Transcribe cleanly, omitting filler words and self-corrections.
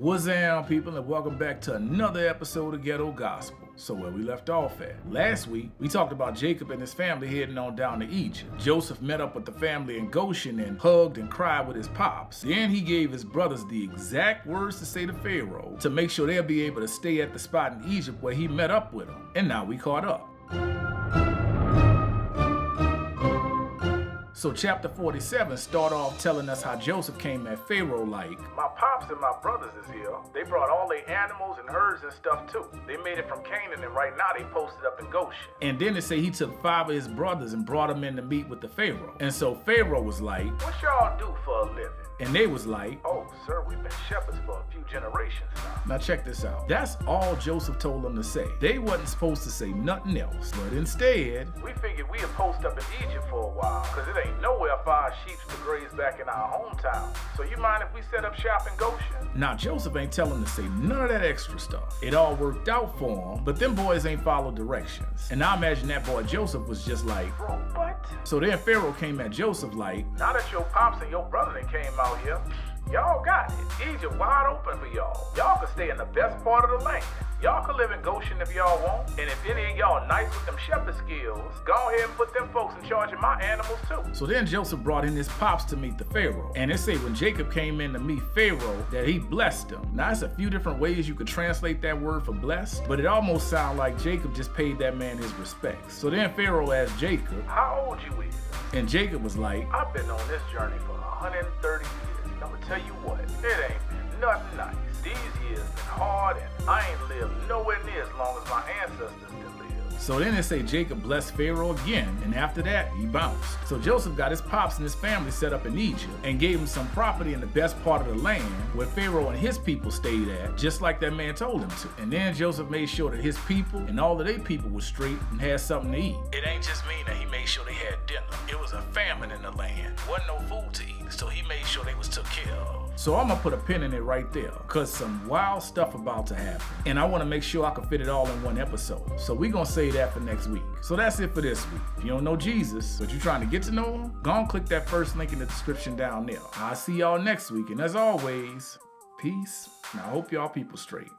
What's up, people, and welcome back to another episode of Ghetto Gospel. So where we left off at. Last week, we talked about Jacob and his family heading on down to Egypt. Joseph met up with the family in Goshen and hugged and cried with his pops. Then he gave his brothers the exact words to say to Pharaoh to make sure they'll be able to stay at the spot in Egypt where he met up with them. And now we caught up. So chapter 47 start off telling us how Joseph came at Pharaoh like, "My pops and my brothers is here. They brought all their animals and herds and stuff too. They made it from Canaan and right now they posted up in Goshen." And then it say he took 5 of his brothers and brought them in to meet with the Pharaoh. And so Pharaoh was like, "What y'all do for a living?" And they was like, "Oh, sir, we've been shepherds for a few generations now." Now check this out. That's all Joseph told them to say. They wasn't supposed to say nothing else. But instead, "We figured we'd post up in Egypt for a while, because it ain't nowhere for our sheep to graze back in our hometown. So you mind if we set up shop in Goshen?" Now Joseph ain't telling them to say none of that extra stuff. It all worked out for them, but them boys ain't followed directions. And I imagine that boy Joseph was just like, "Bro, what?" So then Pharaoh came at Joseph like, "Now that your pops and your brother done came out here, y'all got it. Egypt wide open for y'all. Y'all can stay in the best part of the land. Y'all can live in Goshen if y'all want. And if any of y'all nice with them shepherd skills, go ahead and put them folks in charge of my animals too." So then Joseph brought in his pops to meet the Pharaoh. And they say when Jacob came in to meet Pharaoh that he blessed him. Now there's a few different ways you could translate that word for blessed, but it almost sounds like Jacob just paid that man his respects. So then Pharaoh asked Jacob, "How old you is?" And Jacob was like, "I've been on this journey for 130 years. And I'm gonna tell you what, it ain't been nothing nice. These years been hard and I ain't lived nowhere near as long as my ancestors did live." So then they say Jacob blessed Pharaoh again, and after that, he bounced. So Joseph got his pops and his family set up in Egypt and gave him some property in the best part of the land where Pharaoh and his people stayed at, just like that man told him to. And then Joseph made sure that his people and all of their people were straight and had something to eat. It ain't just mean that he made sure they had dinner. It was a famine in the land. Wasn't no food to eat, so he made sure they was took care of. So I'm gonna put a pin in it right there, cause some wild stuff about to happen. And I wanna make sure I can fit it all in one episode. So we gonna save that for next week. So that's it for this week. If you don't know Jesus, but you're trying to get to know him, go and click that first link in the description down there. I'll see y'all next week. And as always, peace. And I hope y'all people straight.